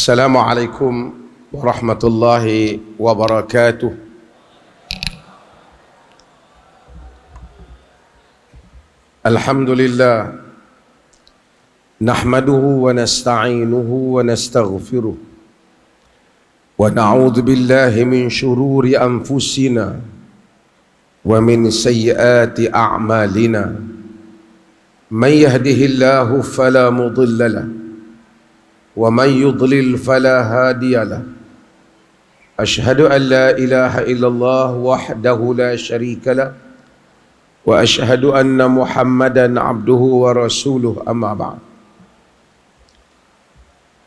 Assalamualaikum warahmatullahi wabarakatuh. Alhamdulillah, nahmaduhu wa nasta'inuhu wa nastaghfiruh wa na'udzu billahi min shururi anfusina wa min sayyiati a'malina. Man yahdihillahu fala mudilla lahu wa man yudlil fala hadiya lahu. Ashhadu an la ilaha illallah wahdahu la syarika lahu wa ashhadu anna Muhammadan abduhu wa rasuluh, amma ba'd.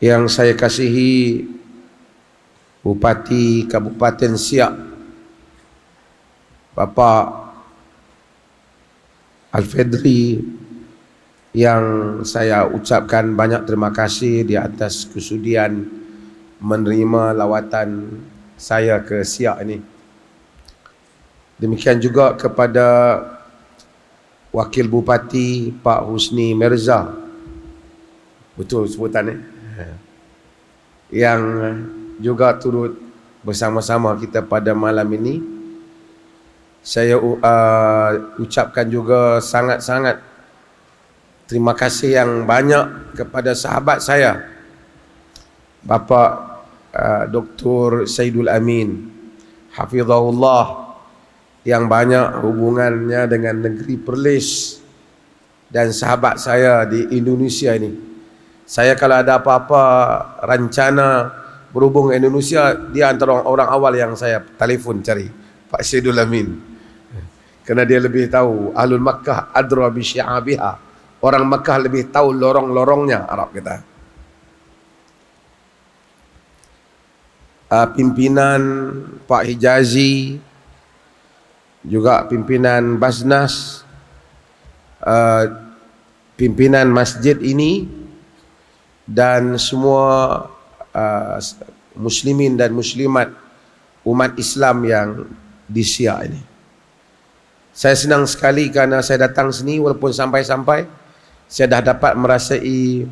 Yang saya kasihi Bupati Kabupaten Siak, Bapak Al-Fedri, yang saya ucapkan banyak terima kasih di atas kesudian menerima lawatan saya ke Siak ini. Demikian juga kepada Wakil Bupati Pak Husni Mirza, betul sebutannya, yang juga turut bersama-sama kita pada malam ini. Saya ucapkan juga sangat-sangat terima kasih yang banyak kepada sahabat saya, Bapak Dr. Saidul Amin, Hafizahullah, yang banyak hubungannya dengan negeri Perlis dan sahabat saya di Indonesia ini. Saya kalau ada apa-apa rencana berhubung Indonesia, dia antara orang awal yang saya telefon cari, Pak Saidul Amin, kerana dia lebih tahu. Ahlul Makkah adra bi syi'abiha, orang Makkah lebih tahu lorong-lorongnya, Arab kita. Pimpinan Pak Hijazi, juga pimpinan Basnas, pimpinan masjid ini, dan semua muslimin dan muslimat umat Islam yang di Siak ini. Saya senang sekali kerana saya datang sini, walaupun sampai-sampai saya dah dapat merasai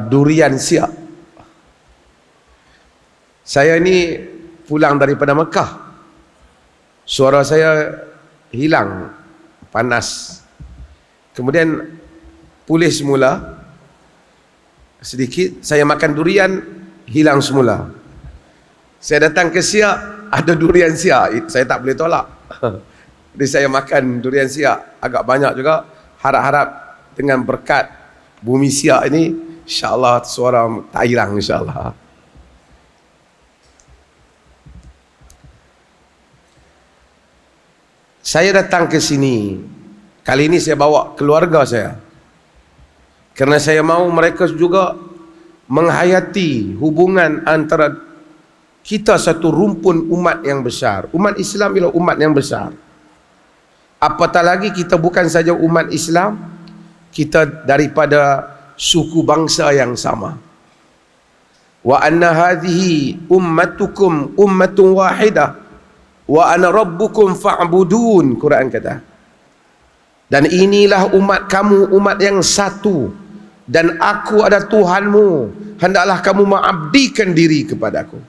durian Siak. Saya ini pulang daripada Mekah, suara saya hilang, panas. Kemudian pulih semula, sedikit saya makan durian, hilang semula. Saya datang ke Siak, ada durian Siak, saya tak boleh tolak. Jadi saya makan durian Siak agak banyak juga. Harap-harap dengan berkat bumi Siak ini, insya-Allah suara tak hilang, insya-Allah. Saya datang ke sini, kali ini saya bawa keluarga saya, kerana saya mahu mereka juga menghayati hubungan antara kita satu rumpun umat yang besar. Umat Islam ialah umat yang besar. Apatah lagi kita bukan saja umat Islam, kita daripada suku bangsa yang sama. Wa anna hadhihi ummatukum ummatun wahidah wa ana rabbukum fa'budun, Quran kata. Dan inilah umat kamu, umat yang satu, dan aku adalah Tuhanmu, hendaklah kamu mengabdikan diri kepadaku.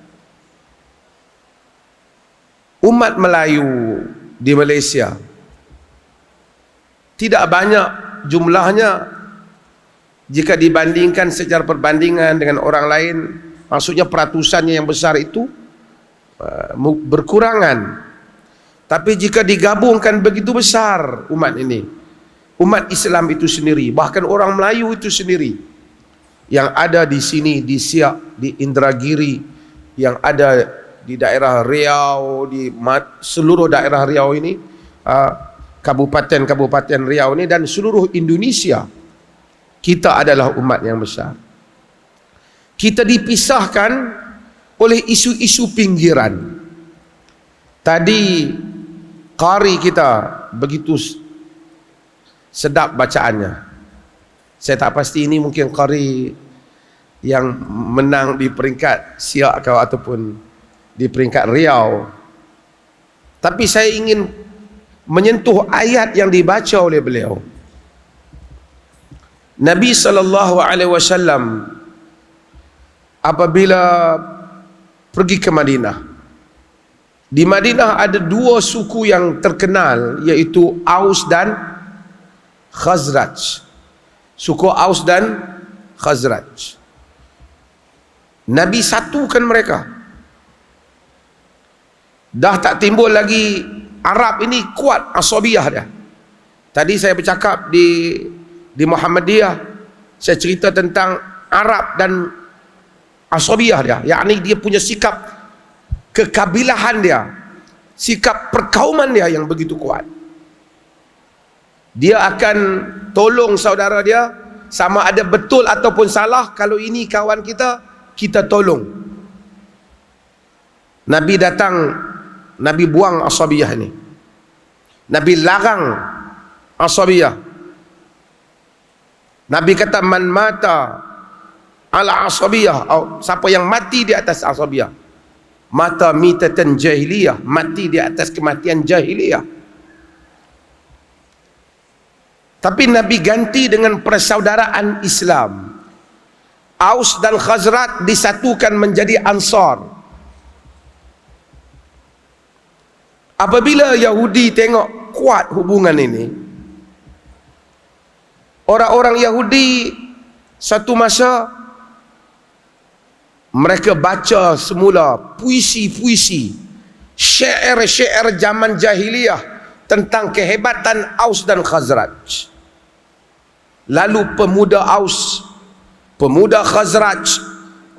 Umat Melayu di Malaysia tidak banyak jumlahnya jika dibandingkan secara perbandingan dengan orang lain. Maksudnya peratusannya yang besar itu berkurangan. Tapi jika digabungkan begitu besar umat ini, umat Islam itu sendiri, bahkan orang Melayu itu sendiri yang ada di sini, di Siak, di Indragiri, yang ada di daerah Riau, di seluruh daerah Riau ini, kabupaten-kabupaten Riau ini, dan seluruh Indonesia, kita adalah umat yang besar. Kita dipisahkan oleh isu-isu pinggiran. Tadi qari kita begitu sedap bacaannya. Saya tak pasti ini mungkin qari yang menang di peringkat Siak ataupun di peringkat Riau. Tapi saya ingin menyentuh ayat yang dibaca oleh beliau. Nabi SAW apabila pergi ke Madinah. Di Madinah ada dua suku yang terkenal, iaitu Aus dan Khazraj. Suku Aus dan Khazraj. Nabi satukan mereka. Dah tak timbul lagi. Arab ini kuat asabiyah dia. Tadi saya bercakap di Muhammadiyah, saya cerita tentang Arab dan asabiyah dia, yakni dia punya sikap kekabilahan dia, sikap perkauman dia yang begitu kuat. Dia akan tolong saudara dia, sama ada betul ataupun salah. Kalau ini kawan kita, kita tolong. Nabi datang, Nabi buang asabiyah ini, Nabi larang asabiyah. Nabi kata, man mata ala asabiyah, siapa yang mati di atas asabiyah, mata mitatan jahiliyah, mati di atas kematian jahiliyah. Tapi Nabi ganti dengan persaudaraan Islam. Aus dan Khazraj disatukan menjadi Ansar. Apabila Yahudi tengok kuat hubungan ini, orang-orang Yahudi satu masa mereka baca semula puisi-puisi, syair-syair zaman jahiliyah tentang kehebatan Aus dan Khazraj. Lalu pemuda Aus, pemuda Khazraj,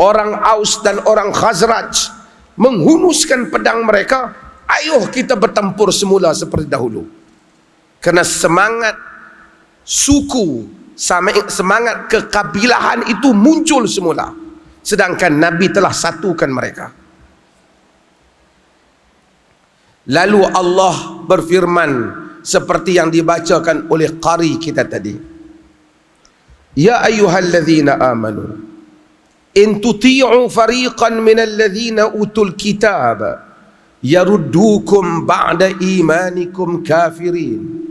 orang Aus dan orang Khazraj menghunuskan pedang mereka. Ayuh kita bertempur semula seperti dahulu. Kerana semangat suku, semangat kekabilahan itu muncul semula. Sedangkan Nabi telah satukan mereka. Lalu Allah berfirman seperti yang dibacakan oleh qari kita tadi. Ya ayyuhalladzina amanu in tuti'u fariqan minal ladzina utul kitab yaruddukum ba'da imanikum kafirin.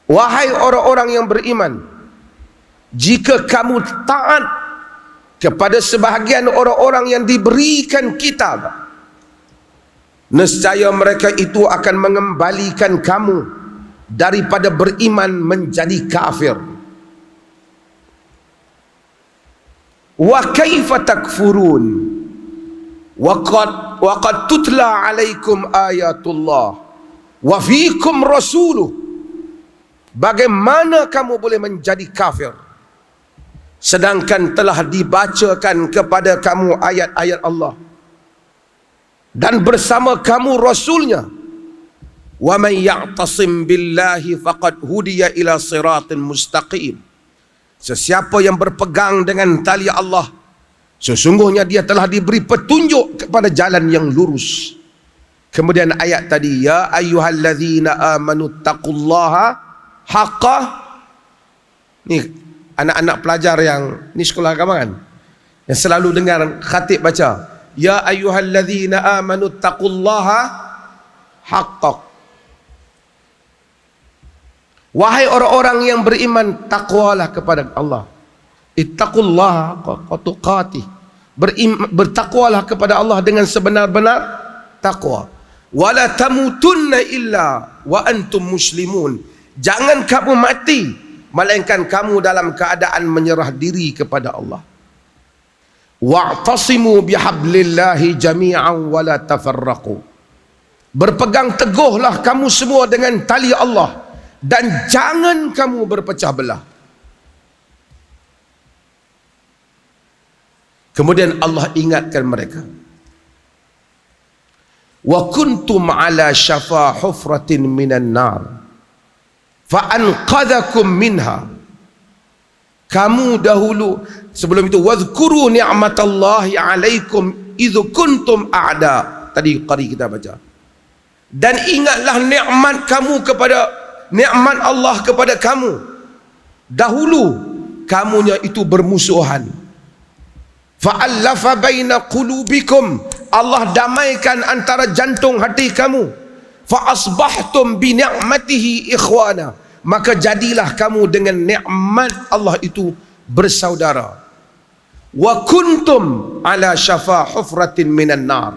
Wahai orang-orang yang beriman, jika kamu taat kepada sebahagian orang-orang yang diberikan kitab, nescaya mereka itu akan mengembalikan kamu daripada beriman menjadi kafir. Wa kaifa takfurun wa qad tutla alaikum ayatullah wa fiikum rasuluh. Bagaimana kamu boleh menjadi kafir sedangkan telah dibacakan kepada kamu ayat-ayat Allah dan bersama kamu rasulnya? Wa man ya'tasim billahi faqad hudiya ila siratin mustaqim. Sesiapa yang berpegang dengan tali Allah, sesungguhnya dia telah diberi petunjuk kepada jalan yang lurus. Kemudian ayat tadi, ya ayyuhalladzina amanu taqullaha haqqa. Ni anak-anak pelajar yang ni sekolah agama kan, yang selalu dengar khatib baca, ya ayyuhalladzina amanu taqullaha haqqa. Wahai orang-orang yang beriman, takwalah kepada Allah. Ittaqullaha haqqa tuqatih. Bertakwalah kepada Allah dengan sebenar-benar takwa. Wala tamutunna illa wa antum muslimun. Jangan kamu mati melainkan kamu dalam keadaan menyerah diri kepada Allah. Wa'tasimu bihablillahi jami'an wa la tafarraqu. Berpegang teguhlah kamu semua dengan tali Allah dan jangan kamu berpecah belah. Kemudian Allah ingatkan mereka, wa kuntum ala syafa hufratin minan nar fa anqadhakum minha. Kamu dahulu sebelum itu, wadhkuru ni'matallahi alaikum idh kuntum a'da. Tadi qari kita baca. Dan ingatlah nikmat kamu kepada nikmat Allah kepada kamu. Dahulu kamunya itu bermusuhan. Fa'allafa baina qulubikum. Allah damaikan antara jantung hati kamu. Fa'asbahtum bi ni'matihi ikhwana. Maka jadilah kamu dengan nikmat Allah itu bersaudara. Wa kuntum ala syafa hufratin minan nar.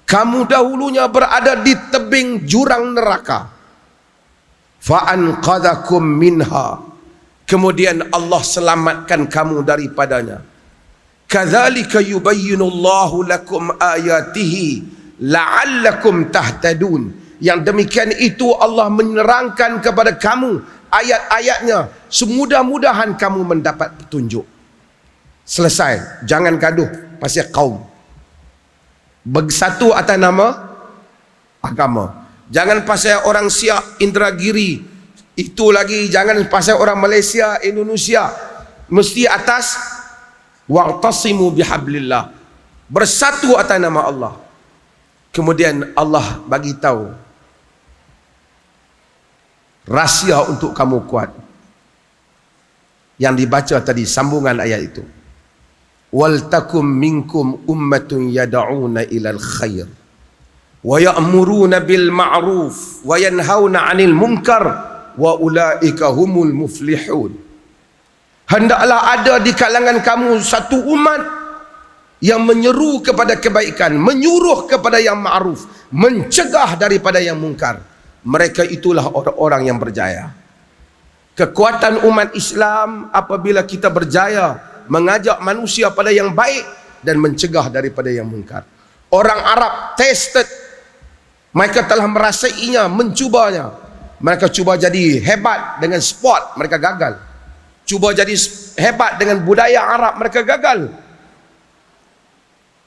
Kamu dahulunya berada di tebing jurang neraka. Fa anqadhakum minha. Kemudian Allah selamatkan kamu daripadanya. Kadzalika yubayyinullahu lakum ayatihi la'allakum tahtadun. Yang demikian itu Allah menerangkan kepada kamu ayat-ayatnya, semudah-mudahan kamu mendapat petunjuk. Selesai. Jangan gaduh pasal kaum. Bersatu atas nama agama. Jangan pasal orang Siak Indragiri itu lagi, jangan pasal orang Malaysia, Indonesia. Mesti atas wa'tasimu bihablillah. Bersatu atas nama Allah. Kemudian Allah bagi tahu rahsia untuk kamu kuat. Yang dibaca tadi sambungan ayat itu. Wal takum minkum ummatun yad'una ilal khair wa ya'muruna bil ma'ruf wa yanhauna 'anil munkar wa ulaika humul muflihun. Hendaklah ada di kalangan kamu satu umat yang menyeru kepada kebaikan, menyuruh kepada yang ma'ruf, mencegah daripada yang mungkar. Mereka itulah orang-orang yang berjaya. Kekuatan umat Islam apabila kita berjaya mengajak manusia pada yang baik dan mencegah daripada yang mungkar. Orang Arab tested, mereka telah merasainya, mencubanya. Mereka cuba jadi hebat dengan sport, mereka gagal. Cuba jadi hebat dengan budaya Arab, mereka gagal.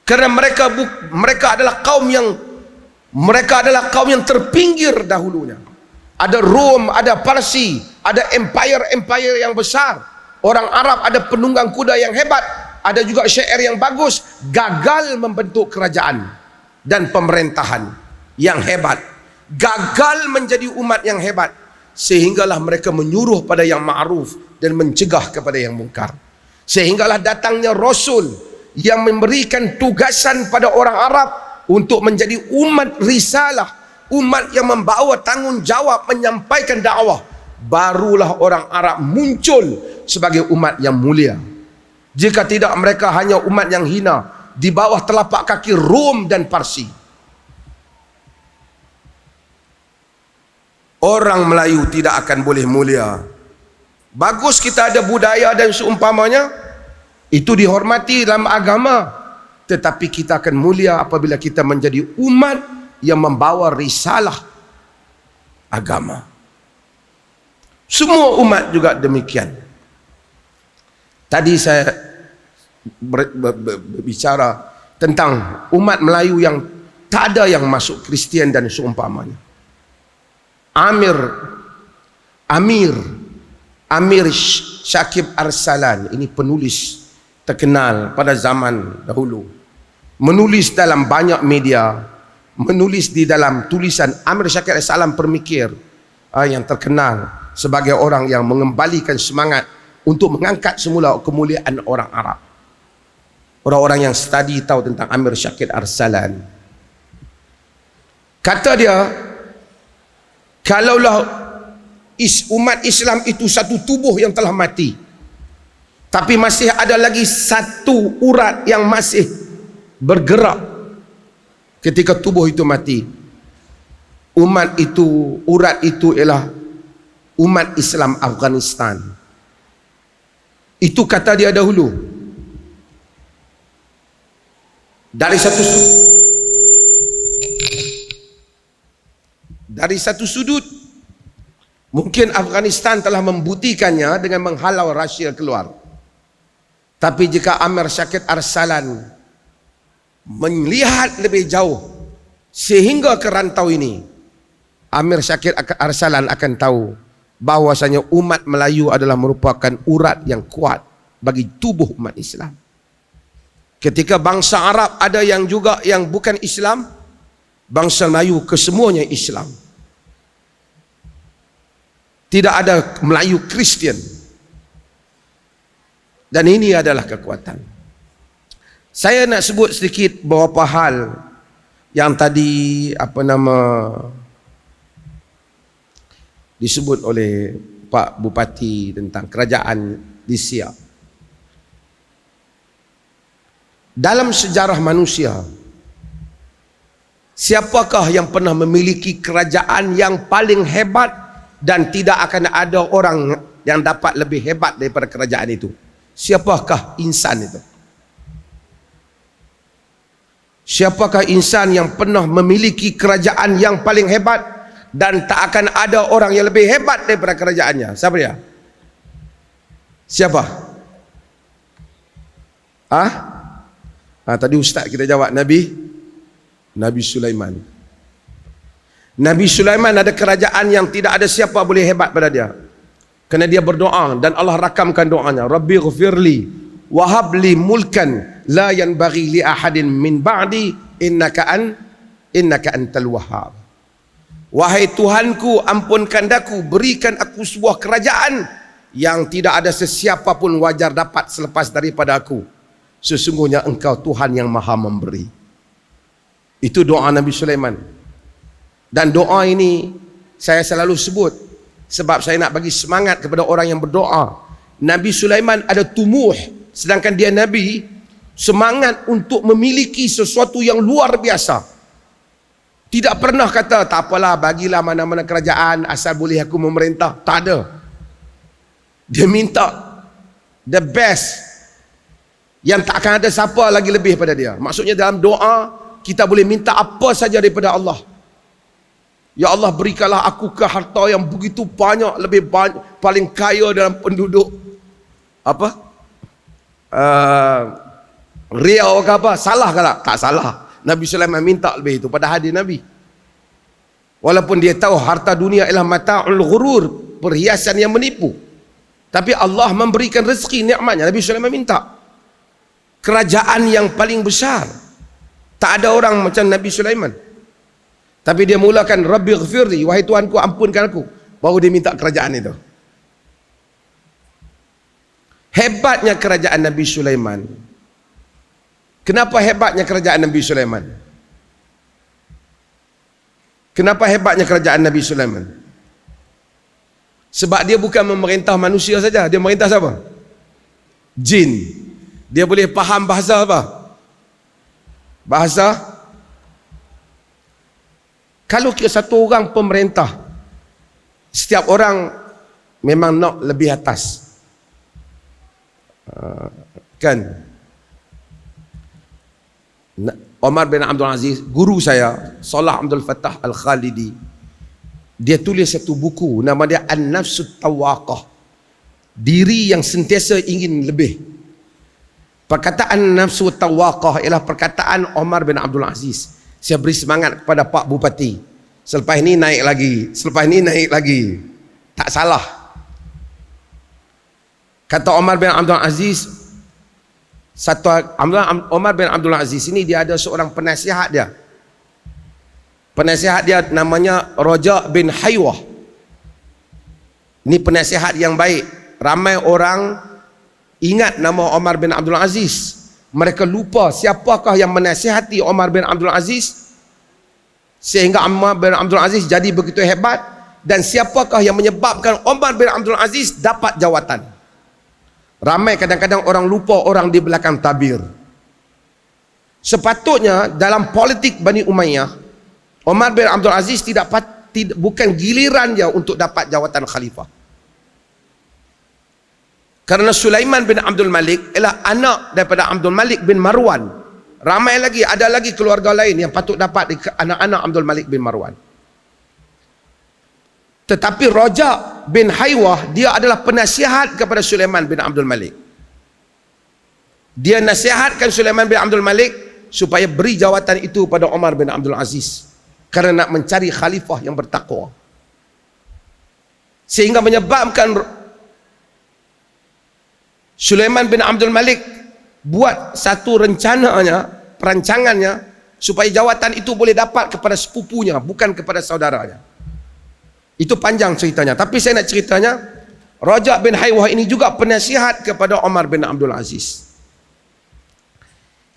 Kerana mereka adalah kaum yang terpinggir dahulunya. Ada Rom, ada Parsi, ada empire yang besar. Orang Arab ada penunggang kuda yang hebat, ada juga syair yang bagus, gagal membentuk kerajaan dan pemerintahan yang hebat. Gagal menjadi umat yang hebat, sehinggalah mereka menyuruh pada yang ma'ruf dan mencegah kepada yang mungkar. Sehinggalah datangnya Rasul yang memberikan tugasan pada orang Arab untuk menjadi umat risalah, umat yang membawa tanggungjawab menyampaikan dakwah. Barulah orang Arab muncul sebagai umat yang mulia. Jika tidak, mereka hanya umat yang hina di bawah telapak kaki Rom dan Parsi. Orang Melayu tidak akan boleh mulia. Bagus kita ada budaya dan seumpamanya, itu dihormati dalam agama. Tetapi kita akan mulia apabila kita menjadi umat yang membawa risalah agama. Semua umat juga demikian. Tadi saya berbicara tentang umat Melayu yang tak ada yang masuk Kristian dan seumpamanya. Amir Syakib Arsalan, ini penulis terkenal pada zaman dahulu. Menulis dalam banyak media, menulis di dalam tulisan Amir Syakib Arsalan Pemikir yang terkenal sebagai orang yang mengembalikan semangat untuk mengangkat semula kemuliaan orang Arab. Orang-orang yang study tahu tentang Amir Syakib Arsalan. Kata dia, kalaulah umat Islam itu satu tubuh yang telah mati, tapi masih ada lagi satu urat yang masih bergerak ketika tubuh itu mati, umat itu, urat itu ialah umat Islam Afghanistan. Itu kata dia dahulu. Dari satu sudut mungkin Afghanistan telah membuktikannya dengan menghalau Rusia keluar. Tapi jika Amir Syakib Arsalan melihat lebih jauh sehingga ke rantau ini, Amir Syakib Arsalan akan tahu bahwasanya umat Melayu adalah merupakan urat yang kuat bagi tubuh umat Islam. Ketika bangsa Arab ada yang juga yang bukan Islam, bangsa Melayu kesemuanya Islam. Tidak ada Melayu Kristian. Dan ini adalah kekuatan. Saya nak sebut sedikit beberapa hal yang tadi disebut oleh Pak Bupati tentang kerajaan di Siak. dalam sejarah manusia, siapakah yang pernah memiliki kerajaan yang paling hebat dan tidak akan ada orang yang dapat lebih hebat daripada kerajaan itu? Siapakah insan itu? Siapakah insan yang pernah memiliki kerajaan yang paling hebat dan tak akan ada orang yang lebih hebat daripada kerajaannya? Siapa dia? Siapa? Tadi ustaz kita jawab, Nabi Sulaiman. Nabi Sulaiman ada kerajaan yang tidak ada siapa boleh hebat pada dia. Kerana dia berdoa dan Allah rakamkan doanya, Rabbi ghfirli wahabli mulkan la yanbaghi li ahadin min ba'di innaka antal wahhab. Wahai Tuhanku, ampunkan daku, berikan aku sebuah kerajaan yang tidak ada sesiapa pun wajar dapat selepas daripada aku. Sesungguhnya engkau Tuhan yang maha memberi. Itu doa Nabi Sulaiman. Dan doa ini saya selalu sebut sebab saya nak bagi semangat kepada orang yang berdoa. Nabi Sulaiman ada tumuh, sedangkan dia Nabi, semangat untuk memiliki sesuatu yang luar biasa. Tidak pernah kata, tak apalah, bagilah mana-mana kerajaan asal boleh aku memerintah. Tak ada. Dia minta the best, yang tak akan ada siapa lagi lebih pada dia. Maksudnya dalam doa kita boleh minta apa saja daripada Allah. Ya Allah, berikanlah aku ke harta yang begitu banyak, lebih banyak, paling kaya dalam penduduk Riau ke apa? Salah ke tak? Tak salah. Nabi Sulaiman minta lebih itu pada hadir Nabi. Walaupun dia tahu harta dunia ialah mata'ul ghurur, perhiasan yang menipu. Tapi Allah memberikan rezeki, nikmatnya. Nabi Sulaiman minta kerajaan yang paling besar. Tak ada orang macam Nabi Sulaiman. Tapi dia mulakan Rabbi ghfirli, wahai Tuhanku ampunkan aku. Baru dia minta kerajaan itu. Hebatnya kerajaan Nabi Sulaiman. Kenapa hebatnya kerajaan Nabi Sulaiman? Kenapa hebatnya kerajaan Nabi Sulaiman? Sebab dia bukan memerintah manusia saja. Dia memerintah siapa? Jin. Dia boleh faham bahasa apa? Bahasa. Kalau kira satu orang pemerintah, setiap orang memang nak lebih atas. Kan? Omar bin Abdul Aziz, guru saya, Salah Abdul Fattah Al-Khalidi, dia tulis satu buku, nama dia An-Nafsut Tawaqah, diri yang sentiasa ingin lebih. Perkataan Nafsut Tawaqah ialah perkataan Omar bin Abdul Aziz. Saya beri semangat kepada Pak Bupati, selepas ini naik lagi, selepas ini naik lagi. Tak salah. Kata Omar bin Abdul Aziz, Omar bin Abdul Aziz ini dia ada seorang penasihat dia. Penasihat dia namanya Raja bin Haywah. Ini penasihat yang baik. Ramai orang ingat nama Omar bin Abdul Aziz. Mereka lupa siapakah yang menasihati Omar bin Abdul Aziz sehingga Omar bin Abdul Aziz jadi begitu hebat, dan siapakah yang menyebabkan Omar bin Abdul Aziz dapat jawatan. Ramai kadang-kadang orang lupa orang di belakang tabir. Sepatutnya dalam politik Bani Umayyah, Omar bin Abdul Aziz bukan giliran dia untuk dapat jawatan khalifah. Kerana Sulaiman bin Abdul Malik ialah anak daripada Abdul Malik bin Marwan. Ramai lagi, ada lagi keluarga lain yang patut dapat anak-anak Abdul Malik bin Marwan. Tetapi Raja bin Haywah, dia adalah penasihat kepada Sulaiman bin Abdul Malik. Dia nasihatkan Sulaiman bin Abdul Malik supaya beri jawatan itu pada Omar bin Abdul Aziz, kerana nak mencari khalifah yang bertakwa. Sehingga menyebabkan Sulaiman bin Abdul Malik buat satu perancangannya supaya jawatan itu boleh dapat kepada sepupunya, bukan kepada saudaranya. Itu panjang ceritanya, tapi saya nak ceritanya, Raja bin Haywah ini juga penasihat kepada Omar bin Abdul Aziz.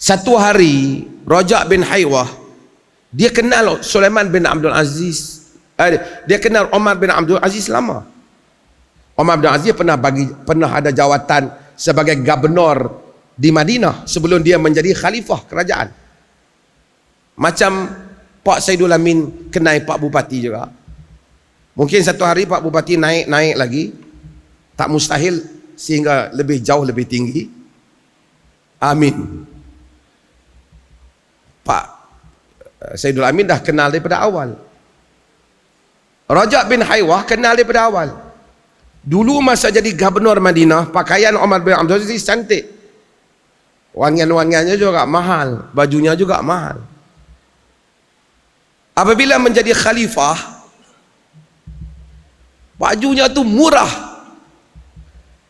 Satu hari Raja bin Haywah, dia kenal Sulaiman bin Abdul Aziz, dia kenal Omar bin Abdul Aziz lama. Omar bin Abdul Aziz pernah ada jawatan sebagai gubernur di Madinah sebelum dia menjadi khalifah kerajaan. Macam Pak Saidul Amin kenai Pak Bupati juga. Mungkin satu hari Pak Bupati naik lagi, tak mustahil sehingga lebih jauh lebih tinggi. Amin. Pak Saidul Amin dah kenal daripada awal. Rajab bin Haywah kenal daripada awal. Dulu masa jadi gubernur Madinah, pakaian Umar bin Abdul Aziz cantik. Wangian-wangiannya juga mahal, bajunya juga mahal. Apabila menjadi khalifah, bajunya tu murah,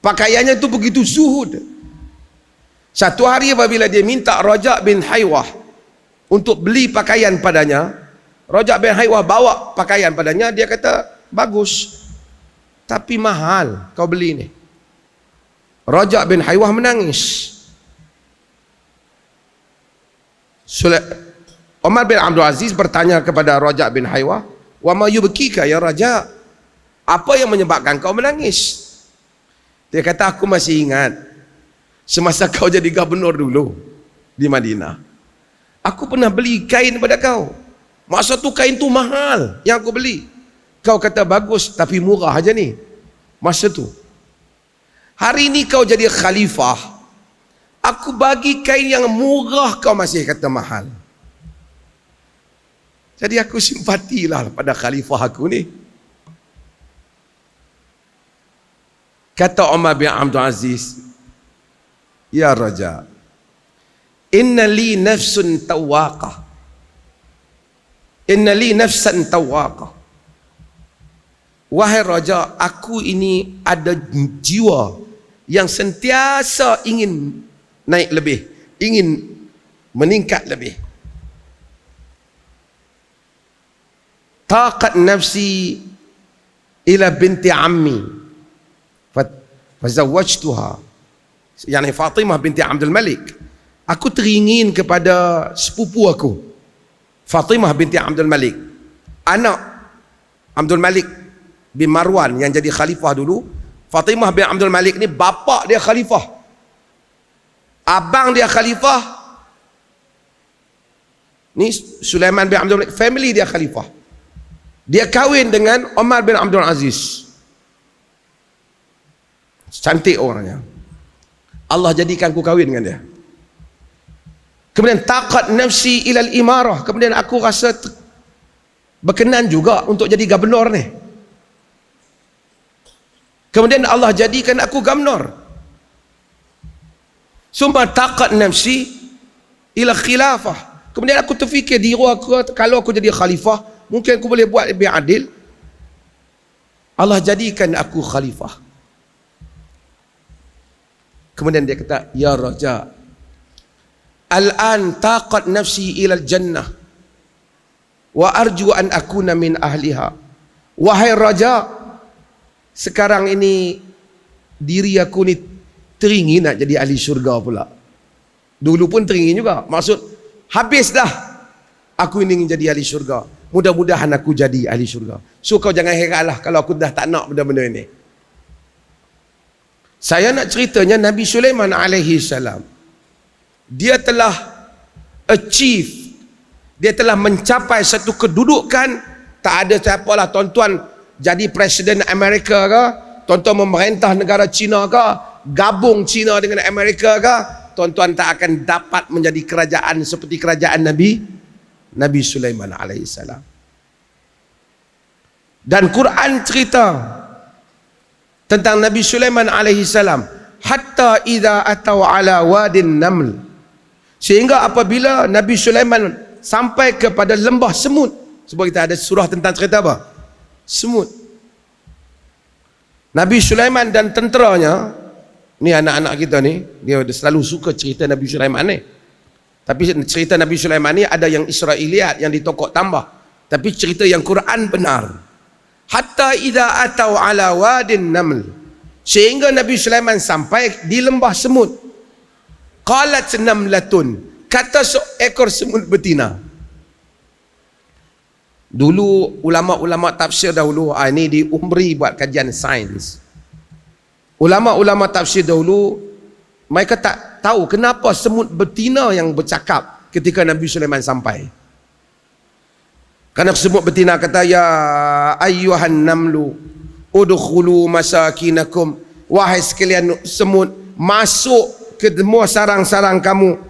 pakaiannya tu begitu zuhud. Satu hari apabila dia minta Rajab bin Haywah untuk beli pakaian padanya, Rajab bin Haywah bawa pakaian padanya, dia kata, bagus, tapi mahal kau beli ni. Rajab bin Haywah menangis. Umar bin Abdul Aziz bertanya kepada Rajab bin Haywah, "Wa ma yubkika ya Rajab? Apa yang menyebabkan kau menangis?" Dia kata, "Aku masih ingat semasa kau jadi gubernur dulu di Madinah. Aku pernah beli kain pada kau. Masa tu kain tu mahal yang aku beli. Kau kata bagus tapi murah aja ni masa tu. Hari ni kau jadi khalifah, aku bagi kain yang murah, kau masih kata mahal. Jadi aku simpatilah pada khalifah aku ni." Kata Umar bin Abdul Aziz, "Ya Raja, inna li nafsun tawaqah. Inna li nafsan tawaqah." Wahai Raja, aku ini ada jiwa yang sentiasa ingin naik lebih, ingin meningkat lebih. Taqat nafsi ila binti ammi fazawwajtuha, yani Fatimah binti Abdul Malik. Aku teringin kepada sepupu aku, Fatimah binti Abdul Malik, anak Abdul Malik bin Marwan yang jadi khalifah dulu. Fatimah bin Abdul Malik ni bapa dia khalifah, abang dia khalifah, ni Sulaiman bin Abdul Malik, family dia khalifah. Dia kahwin dengan Umar bin Abdul Aziz. Cantik orangnya. Allah jadikan aku kahwin dengan dia. Kemudian taqat nafsi ilal imarah, kemudian aku rasa berkenan juga untuk jadi gubernur ni. Kemudian Allah jadikan aku gubernur. Summa taqat nafsi ila khilafah, kemudian aku terfikir diri aku, kalau aku jadi khalifah mungkin aku boleh buat lebih adil. Allah jadikan aku khalifah. Kemudian dia kata, "Ya Raja, al-an taqat nafsi ila al-jannah wa arju an akuna min ahliha." Wahai Raja, sekarang ini diri aku ni teringin nak jadi ahli syurga pula. Dulu pun teringin juga. Maksud, habis dah aku ini ingin jadi ahli syurga. Mudah-mudahan aku jadi ahli syurga. So kau jangan heranlah kalau aku dah tak nak benda-benda ini. Saya nak ceritanya Nabi Sulaiman alaihi salam, dia telah achieve, dia telah mencapai satu kedudukan. Tak ada siapa lah tuan-tuan jadi Presiden Amerika ke, tuan-tuan memerintah negara China ke, gabung China dengan Amerika ke, tuan-tuan tak akan dapat menjadi kerajaan seperti kerajaan Nabi Sulaiman alaihissalam. Dan Quran cerita tentang Nabi Sulaiman alaihissalam, hatta idza atau ala wadin naml, sehingga apabila Nabi Sulaiman sampai kepada lembah semut. Sebab kita ada surah tentang cerita apa? Semut. Nabi Sulaiman dan tenteranya, ni anak-anak kita ni, dia selalu suka cerita Nabi Sulaiman ni. Tapi cerita Nabi Sulaiman ni ada yang Israiliyat, yang ditokok tambah. Tapi cerita yang Quran benar. Hatta idza atau ala wadin naml, sehingga Nabi Sulaiman sampai di lembah semut. Qalat namlatun, kata seekor semut betina. Dulu ulama-ulama tafsir dahulu, ini di Umri buat kajian sains. Ulama-ulama tafsir dahulu mereka tahu kenapa semut betina yang bercakap ketika Nabi Sulaiman sampai. Karena semut betina kata, ya ayyuhan namlu udkhulu masakinakum, wahai sekalian semut, masuk ke semua sarang-sarang kamu.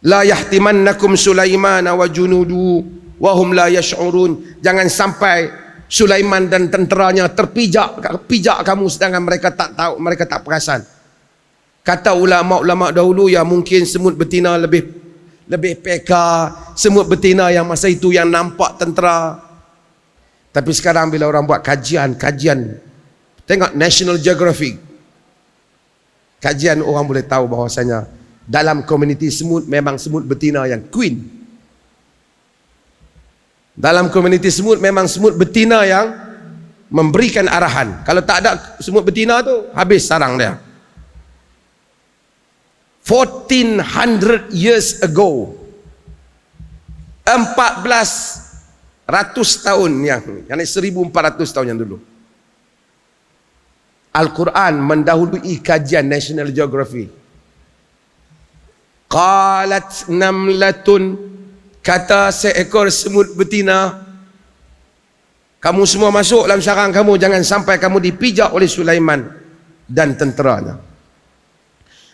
La yahtimannakum Sulaiman wa junudu wa hum la yash'urun, jangan sampai Sulaiman dan tenteranya terpijak kamu sedangkan mereka tak tahu, mereka tak perasan. Kata ulama-ulama dahulu, ya mungkin semut betina lebih peka, semut betina yang masa itu yang nampak tentera. Tapi sekarang bila orang buat kajian, tengok National Geographic, kajian, orang boleh tahu bahawasanya dalam komuniti semut memang semut betina yang queen. Dalam komuniti semut memang semut betina yang memberikan arahan. Kalau tak ada semut betina tu, habis sarang dia. 1400 years ago, 1400 tahun yang 1400 tahun yang dulu, Al-Quran mendahului kajian National Geography. Qalat namlatun, kata seekor semut betina, kamu semua masuk dalam sarang kamu, jangan sampai kamu dipijak oleh Sulaiman dan tenteranya.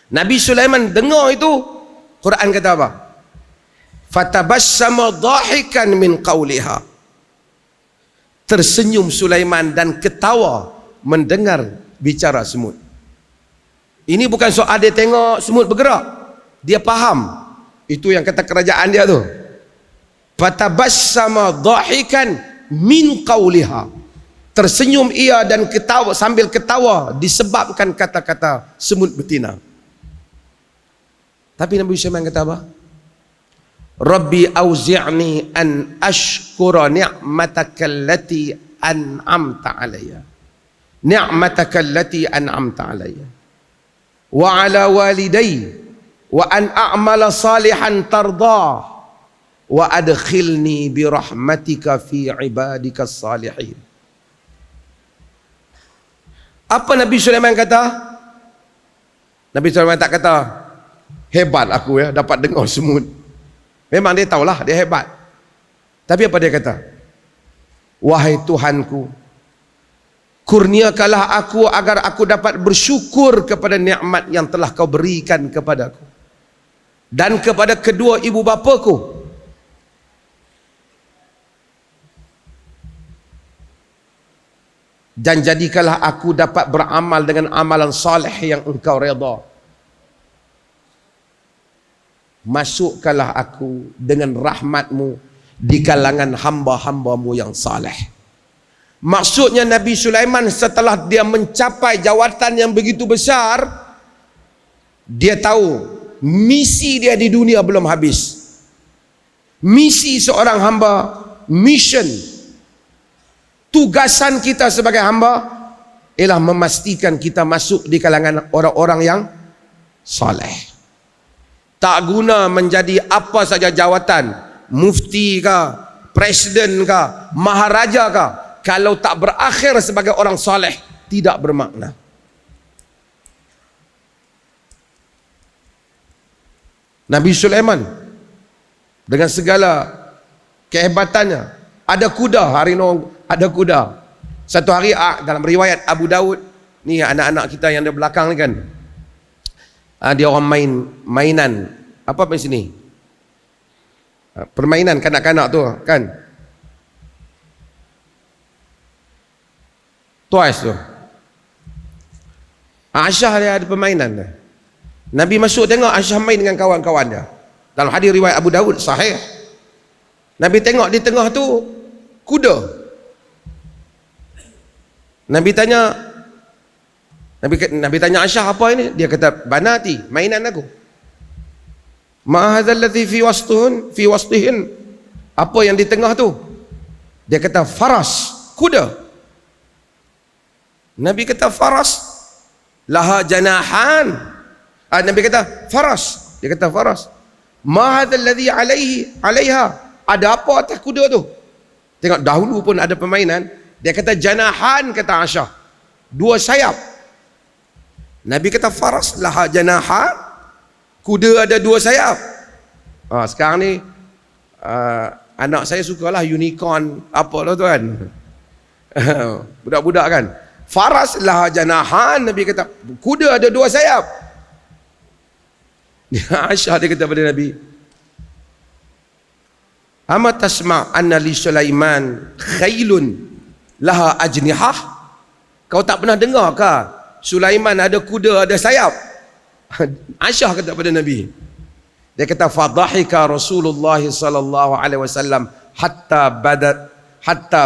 Nabi Sulaiman dengar itu, Quran kata apa? Fatabassama dhahikan min qawliha, tersenyum Sulaiman dan ketawa mendengar bicara semut. Ini bukan soal dia tengok semut bergerak, dia faham. Itu yang kata kerajaan dia tu. Fatabassama dhahikan min qawliha, tersenyum ia dan ketawa, sambil ketawa disebabkan kata-kata semut betina. Tapi Nabi Sulaiman kata apa? Rabbi auzi'ni an ashkura ni'mataka allati an'amta alayya. Ni'mataka allati an'amta alayya. Wa ala walidayya. Wa an a'mala salihan tardah. Wa adkhilni birahmatika fi ibadika salihin. Apa Nabi Sulaiman kata? Nabi Sulaiman tak kata, hebat aku ya dapat dengar semut. Memang dia tahulah dia hebat. Tapi apa dia kata? Wahai Tuhanku, kurniakanlah aku agar aku dapat bersyukur kepada nikmat yang telah kau berikan kepadaku dan kepada kedua ibu bapaku. Dan jadikanlah aku dapat beramal dengan amalan saleh yang engkau redha. Masukkanlah aku dengan rahmatmu di kalangan hamba-hambamu yang saleh. Maksudnya Nabi Sulaiman setelah dia mencapai jawatan yang begitu besar, dia tahu misi dia di dunia belum habis. Misi seorang hamba, mission, tugasan kita sebagai hamba ialah memastikan kita masuk di kalangan orang-orang yang saleh. Tak guna menjadi apa saja jawatan, mufti kah, presiden kah, maharaja kah, kalau tak berakhir sebagai orang soleh, tidak bermakna. Nabi Sulaiman dengan segala kehebatannya, ada kuda, hari ini ada kuda. Satu hari dalam riwayat Abu Daud, ni anak-anak kita yang di belakang ni kan, dia orang mainan apa di sini, permainan kanak-kanak tu kan, Toys tu, Aisyah dia ada permainan dia. Nabi masuk tengok Aisyah main dengan kawan-kawan dia. Dalam hadis riwayat Abu Daud sahih, Nabi tengok di tengah tu kuda. Nabi tanya Aisyah, apa ini? Dia kata, banati, mainan aku. Ma hadzal ladzi fi wastihin. Apa yang di tengah tu? Dia kata, faras, kuda. Nabi kata, faras laha janahan. Nabi kata, faras. Dia kata, faras. Ma hadzal ladzi alaiha. Ada apa atas kuda tu? Tengok, dahulu pun ada permainan. Dia kata, janahan, kata Aisyah, dua sayap. Nabi kata faras laha janaha, kuda ada 2 sayap. Sekarang ni anak saya sukalah unicorn apalah tuan. Budak-budak kan. Faras laha janahan, Nabi kata kuda ada 2 sayap. Aisyah dia kata pada Nabi, ama tasma' anna li Sulaiman khailun laha ajnihah? Kau tak pernah dengar ke Sulaiman ada kuda ada sayap? Aisyah kata pada Nabi. Dia kata fadhahika Rasulullah sallallahu alaihi wasallam hatta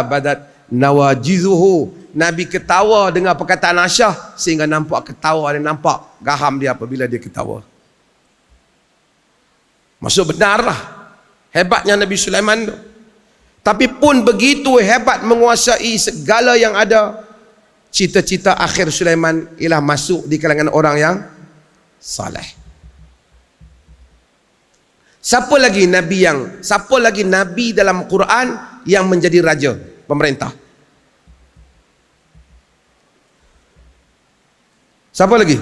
badat nawajizuhu. Nabi ketawa dengan perkataan Aisyah sehingga nampak ketawa dia, nampak gaham dia apabila dia ketawa. Maksud benarlah hebatnya Nabi Sulaiman tu. Tapi pun begitu hebat menguasai segala yang ada, cita-cita akhir Sulaiman ialah masuk di kalangan orang yang saleh. Siapa lagi nabi dalam Quran yang menjadi raja, pemerintah? Siapa lagi?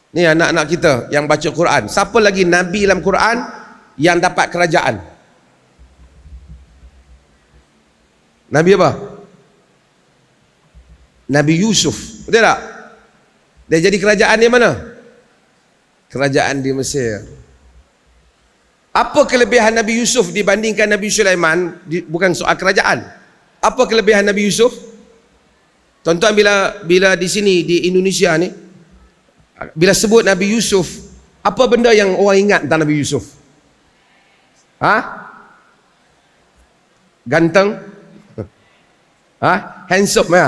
Ni anak-anak kita yang baca Quran. Siapa lagi nabi dalam Quran yang dapat kerajaan? Nabi apa? Nabi Yusuf. Betul tak? Dia jadi kerajaan di mana? Kerajaan di Mesir. Apa kelebihan Nabi Yusuf dibandingkan Nabi Sulaiman? Bukan soal kerajaan. Apa kelebihan Nabi Yusuf? Tuan-tuan bila di sini di Indonesia ni, bila sebut Nabi Yusuf, apa benda yang orang ingat tentang Nabi Yusuf? Ganteng? Handsome ya?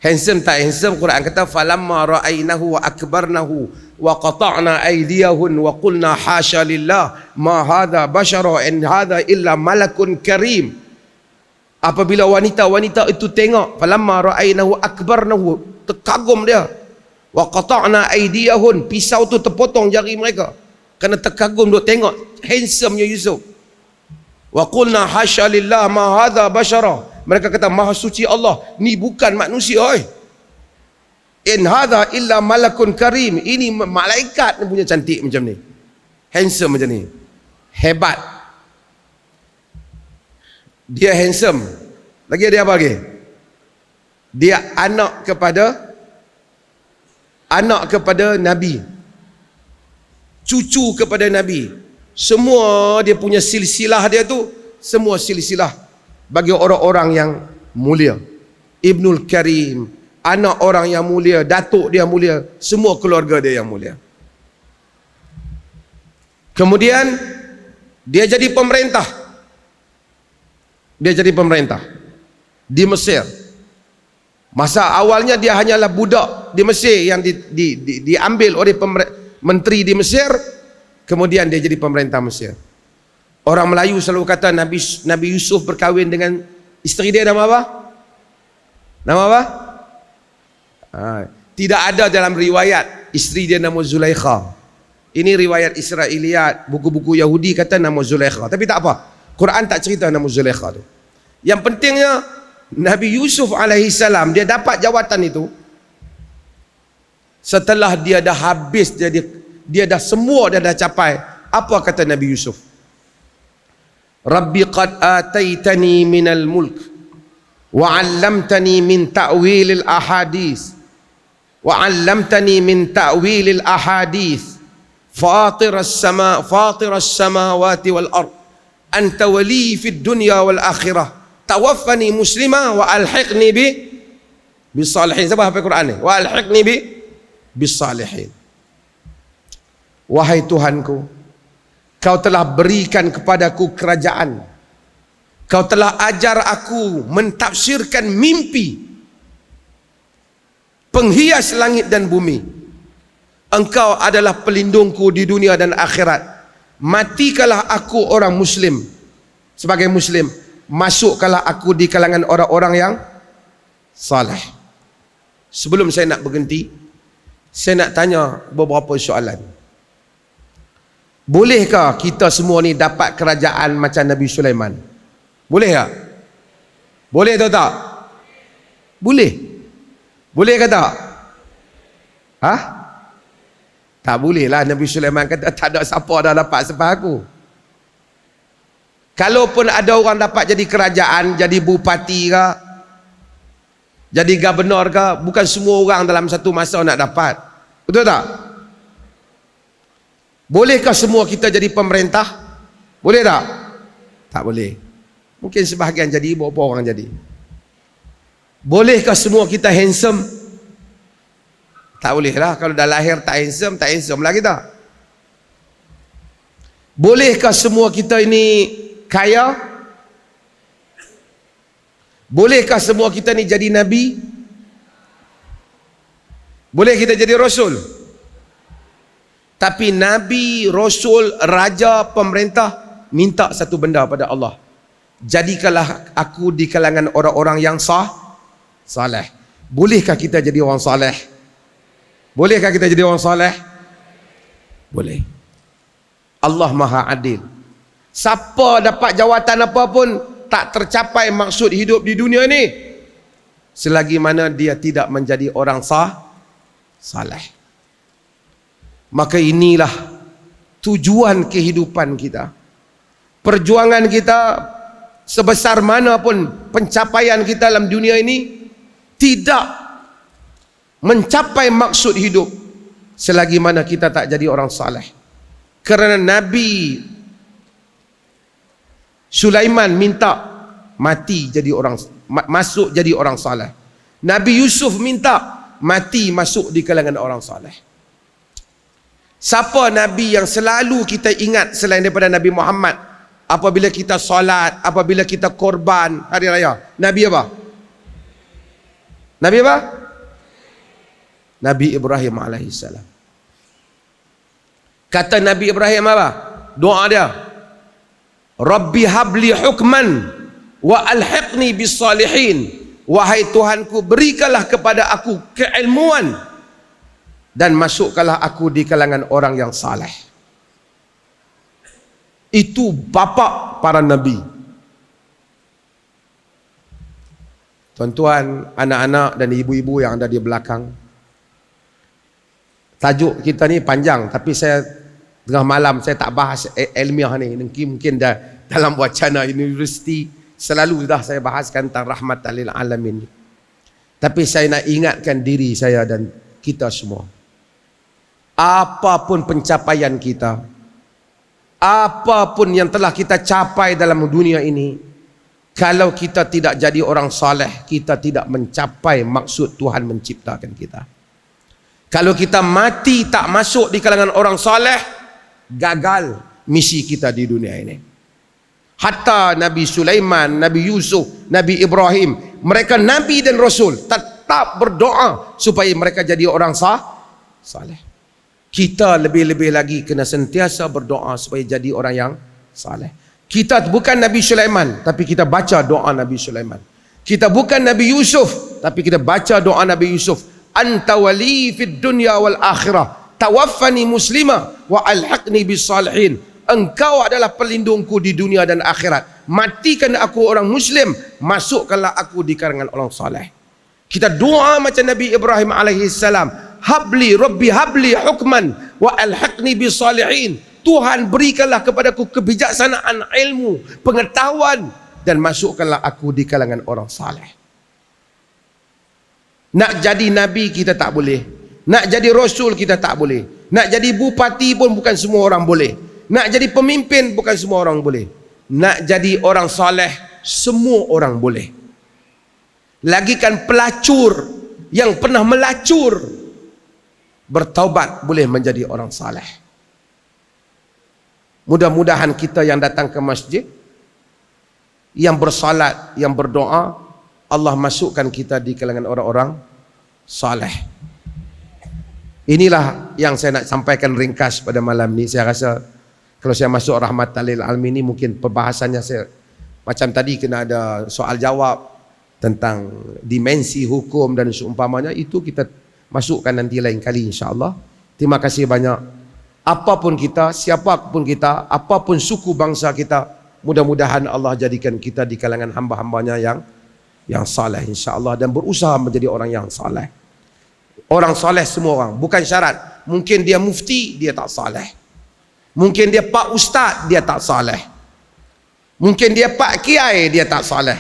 Handsome tak handsome? Quran kata falamma ra'ainahu wa akbarnahu wa qata'na aydiyahun wa qulna hasya lillah ma hadha bashara in hadha illa malakun karim. Apabila wanita-wanita itu tengok, falamma ra'ainahu akbarnahu, terkagum dia, wa qata'na aydiyahun, pisau tu terpotong jari mereka kerana terkagum duk tengok handsome-nya Yusuf. Wa qulna hasya lillah ma hadha bashara, mereka kata maha suci Allah, ni bukan manusia oi. In hadha illa malakun karim, ini malaikat ni punya cantik macam ni, handsome macam ni, hebat. Dia handsome. Lagi dia apa lagi? Dia anak kepada Nabi, cucu kepada Nabi. Semua dia punya silsilah dia tu, semua silsilah bagi orang-orang yang mulia. Ibnul Karim, anak orang yang mulia, datuk dia mulia, semua keluarga dia yang mulia. Kemudian dia jadi pemerintah. Di Mesir. Masa awalnya dia hanyalah budak di Mesir yang diambil oleh menteri di Mesir, kemudian dia jadi pemerintah Mesir. Orang Melayu selalu kata Nabi Yusuf berkahwin dengan isteri dia, nama apa? Tidak ada dalam riwayat isteri dia nama Zulaikha. Ini riwayat Israiliyat, buku-buku Yahudi kata nama Zulaikha, tapi tak apa, Quran tak cerita nama Zulaikha tu. Yang pentingnya Nabi Yusuf alaihissalam dia dapat jawatan itu setelah dia dah habis, dia dah semua dah capai. Apa kata Nabi Yusuf? Rabbi qad ataitani minal mulk wa 'allamtani min ta'wilil ahadits wa 'allamtani min ta'wilil ahadits fatiras samawati wal ard anta wali fid dunya wal akhirah tawaffani muslima wa alhiqni bisalihin. Siapa hafal Quran ni? Wa alhiqni bisalihin. Wahai Tuhanku, Kau telah berikan kepadaku kerajaan. Kau telah ajar aku mentafsirkan mimpi, penghias langit dan bumi. Engkau adalah pelindungku di dunia dan akhirat. Matikalah aku orang Muslim, sebagai Muslim, masukkanlah aku di kalangan orang-orang yang saleh. Sebelum saya nak berhenti, saya nak tanya beberapa soalan. Bolehkah kita semua ni dapat kerajaan macam Nabi Sulaiman? Boleh tak? Boleh atau tak? Boleh. Boleh ke tak? Ha? Tak boleh lah. Nabi Sulaiman kata tak ada siapa dah dapat selepas aku. Kalaupun ada orang dapat jadi kerajaan, jadi bupati ke, jadi gubernur ke, bukan semua orang dalam satu masa nak dapat. Betul tak? Bolehkah semua kita jadi pemerintah? Boleh tak? Tak boleh. Mungkin sebahagian jadi, berapa orang jadi. Bolehkah semua kita handsome? Tak boleh lah. Kalau dah lahir tak handsome lah kita. Bolehkah semua kita ini kaya? Bolehkah semua kita ni jadi nabi? Boleh kita jadi rasul? Tapi nabi, rasul, raja, pemerintah minta satu benda pada Allah. Jadikanlah aku di kalangan orang-orang yang saleh. Bolehkah kita jadi orang saleh? Bolehkah kita jadi orang saleh? Boleh. Allah Maha Adil. Siapa dapat jawatan apa pun tak tercapai maksud hidup di dunia ni selagi mana dia tidak menjadi orang saleh. Maka inilah tujuan kehidupan kita. Perjuangan kita sebesar mana pun pencapaian kita dalam dunia ini tidak mencapai maksud hidup selagi mana kita tak jadi orang saleh. Kerana Nabi Sulaiman minta mati jadi orang, masuk jadi orang saleh. Nabi Yusuf minta mati masuk di kalangan orang saleh. Siapa Nabi yang selalu kita ingat selain daripada Nabi Muhammad? Apabila kita solat, apabila kita korban hari raya, Nabi apa? Nabi apa? Nabi Ibrahim alaihissalam. Kata Nabi Ibrahim apa? Doa dia, Rabbi habli hukman wa alhiqni bis salihin. Wahai Tuhanku, berikanlah kepada aku keilmuan dan masukkanlah aku di kalangan orang yang saleh. Itu bapa para nabi. Tuan-tuan, anak-anak dan ibu-ibu yang ada di belakang, tajuk kita ni panjang, tapi saya tengah malam saya tak bahas ilmiah ni. Mungkin dah dalam wacana universiti selalu dah saya bahaskan tentang rahmatan lil alamin. Tapi saya nak ingatkan diri saya dan kita semua, apapun pencapaian kita, apapun yang telah kita capai dalam dunia ini, kalau kita tidak jadi orang saleh, kita tidak mencapai maksud Tuhan menciptakan kita. Kalau kita mati tak masuk di kalangan orang saleh, gagal misi kita di dunia ini. Hatta Nabi Sulaiman, Nabi Yusuf, Nabi Ibrahim, mereka Nabi dan Rasul, tetap berdoa supaya mereka jadi orang saleh. Kita lebih-lebih lagi kena sentiasa berdoa supaya jadi orang yang saleh. Kita bukan Nabi Sulaiman, tapi kita baca doa Nabi Sulaiman. Kita bukan Nabi Yusuf, tapi kita baca doa Nabi Yusuf. Anta wali fid dunya wal akhirah, tawaffani muslima wa alhaqni bis salihin. Engkau adalah pelindungku di dunia dan akhirat. Matikan aku orang muslim, masukkanlah aku di kalangan orang saleh. Kita doa macam Nabi Ibrahim alaihissalam. Habli Rabbi habli hukman wa alhaqni bis salihin. Tuhan, berikanlah kepadaku kebijaksanaan, ilmu, pengetahuan, dan masukkanlah aku di kalangan orang saleh. Nak jadi nabi kita tak boleh. Nak jadi rasul kita tak boleh. Nak jadi bupati pun bukan semua orang boleh. Nak jadi pemimpin bukan semua orang boleh. Nak jadi orang saleh semua orang boleh. Lagikan pelacur yang pernah melacur bertaubat boleh menjadi orang saleh. Mudah-mudahan kita yang datang ke masjid, yang bersalat, yang berdoa, Allah masukkan kita di kalangan orang-orang saleh. Inilah yang saya nak sampaikan ringkas pada malam ni. Saya rasa kalau saya masuk rahmatan lil alamin ni, mungkin perbahasannya saya macam tadi kena ada soal jawab tentang dimensi hukum dan seumpamanya. Itu kita masukkan nanti lain kali insya-Allah. Terima kasih banyak. Apapun kita, siapapun kita, apapun suku bangsa kita, Mudah-mudahan Allah jadikan kita di kalangan hamba-hambanya yang saleh insya-Allah, dan berusaha menjadi orang yang saleh. Orang saleh semua orang, bukan syarat. Mungkin dia mufti, dia tak saleh. Mungkin dia pak ustaz, dia tak saleh. Mungkin dia pak kiai, dia tak saleh.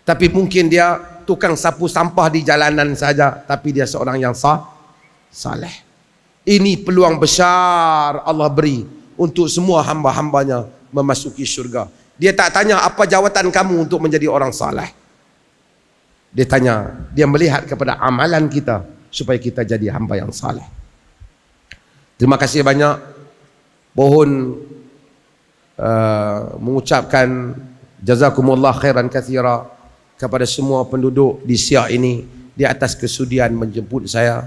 Tapi mungkin dia tukang sapu sampah di jalanan saja, tapi dia seorang yang saleh. Ini peluang besar Allah beri untuk semua hamba-hambanya memasuki syurga. Dia tak tanya apa jawatan kamu untuk menjadi orang saleh. Dia tanya, dia melihat kepada amalan kita supaya kita jadi hamba yang saleh. Terima kasih banyak. Mohon mengucapkan jazakumullah khairan katsira kepada semua penduduk di Siak ini di atas kesudian menjemput saya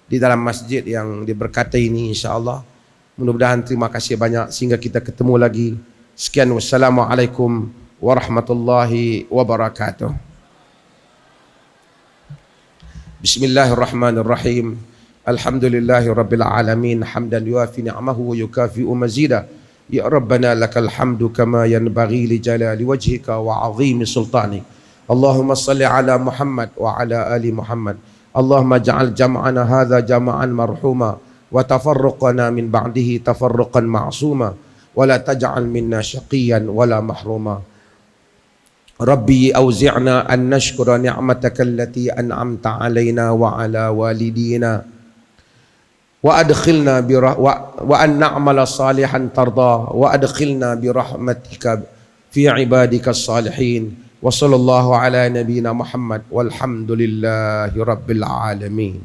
di dalam masjid yang diberkati ini insya-Allah. Mudah-mudahan terima kasih banyak sehingga kita ketemu lagi. Sekian, wassalamualaikum warahmatullahi wabarakatuh. Bismillahirrahmanirrahim. Alhamdulillahi rabbil alamin, hamdan yuafi ni'amahu wa yukafi'u mazida. Ya Rabbana lakal hamdu kama yanbaghi li jalali wajhika wa 'azimi sultani. Allahumma salli ala Muhammad wa ala ali Muhammad. Allahumma ja'al jam'ana hadha jama'an marhuma wa tafarruqana min ba'dihi tafarruqan ma'suma wa la taj'al minna syaqiyan wa la mahruma. Rabbi awzi'na an nashkura ni'mataka allati an'amta 'alaina wa 'ala walidina wa adkhilna wa an na'mala salihan tarda wa adkhilna bi rahmatika fi ibadika salihin. Wa sallallahu ala nabiyyina Muhammad walhamdulillahi rabbil alamin.